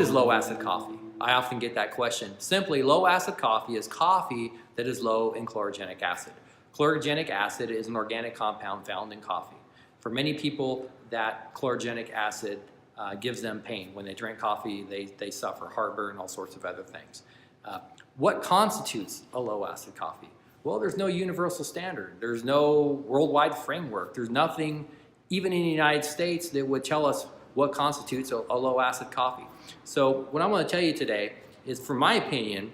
is low acid coffee? I often get that question. Simply, low acid coffee is coffee that is low in chlorogenic acid. Chlorogenic acid is an organic compound found in coffee. For many people, that chlorogenic acid gives them pain. When they drink coffee, they suffer heartburn and all sorts of other things. What constitutes a low acid coffee? Well, there's no universal standard. There's no worldwide framework. There's nothing, even in the United States, that would tell us what constitutes a low acid coffee. So what I'm going to tell you today is, for my opinion,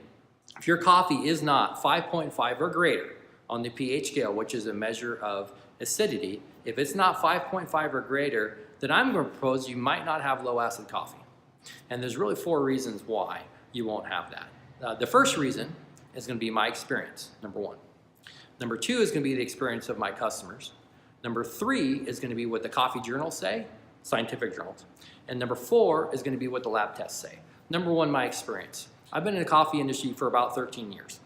if your coffee is not 5.5 or greater on the pH scale, which is a measure of acidity, if it's not 5.5 or greater, then I'm going to propose you might not have low acid coffee. And there's really 4 reasons why you won't have that. The first reason is going to be my experience, number 1. Number 2 is going to be the experience of my customers. Number 3 is going to be what the coffee journals say, scientific journals. And number 4 is going to be what the lab tests say. Number 1, my experience. I've been in the coffee industry for about 13 years.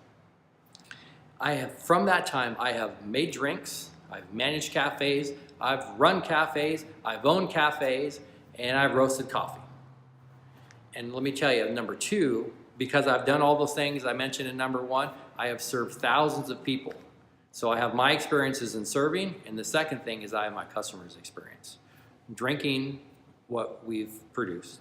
From that time, I have made drinks, I've managed cafes, I've run cafes, I've owned cafes, and I've roasted coffee. And let me tell you, number 2, because I've done all those things I mentioned in number 1, I have served thousands of people. So I have my experiences in serving, and the second thing is I have my customers' experience. Drinking what we've produced.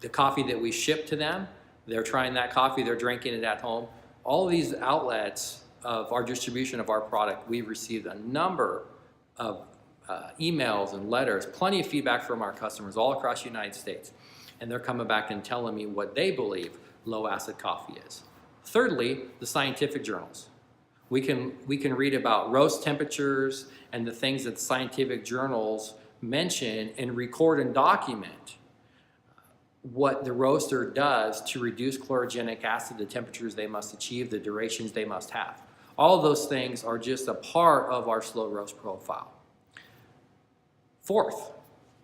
The coffee that we ship to them, they're trying that coffee, they're drinking it at home. All of these outlets of our distribution of our product, we've received a number of emails and letters, plenty of feedback from our customers all across the United States. And they're coming back and telling me what they believe low acid coffee is. Thirdly, the scientific journals. We can read about roast temperatures and the things that scientific journals mention and record and document what the roaster does to reduce chlorogenic acid, the temperatures they must achieve, the durations they must have. All of those things are just a part of our slow roast profile. Fourth,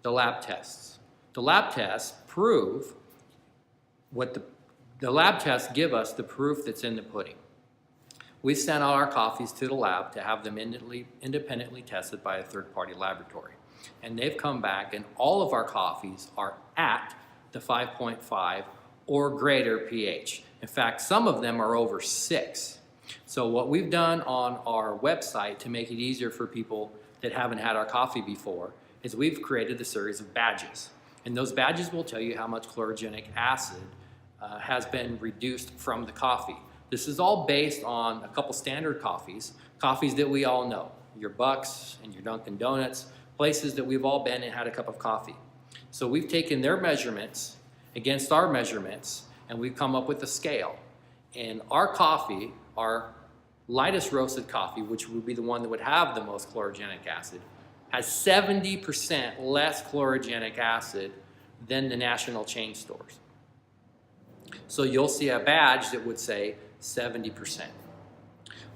the lab tests. The lab tests prove what the lab tests give us the proof that's in the pudding. We sent out our coffees to the lab to have them independently tested by a third-party laboratory. And they've come back, and all of our coffees are at the 5.5 or greater pH. In fact, some of them are over 6. So what we've done on our website to make it easier for people that haven't had our coffee before is we've created a series of badges. And those badges will tell you how much chlorogenic acid has been reduced from the coffee. This is all based on a couple standard coffees that we all know, your Bucks and your Dunkin' Donuts, places that we've all been and had a cup of coffee. So we've taken their measurements against our measurements, and we've come up with a scale. And our coffee, our lightest roasted coffee, which would be the one that would have the most chlorogenic acid, has 70% less chlorogenic acid than the national chain stores. So you'll see a badge that would say 70%.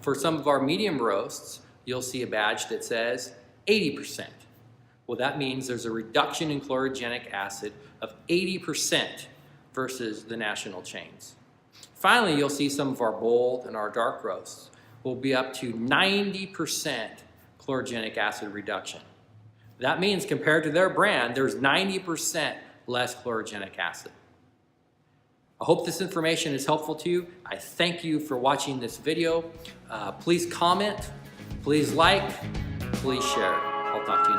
For some of our medium roasts, you'll see a badge that says 80%. Well, that means there's a reduction in chlorogenic acid of 80% versus the national chains. Finally, you'll see some of our bold and our dark roasts will be up to 90% chlorogenic acid reduction. That means compared to their brand, there's 90% less chlorogenic acid. I hope this information is helpful to you. I thank you for watching this video. Please comment, please like, please share. I'll talk to you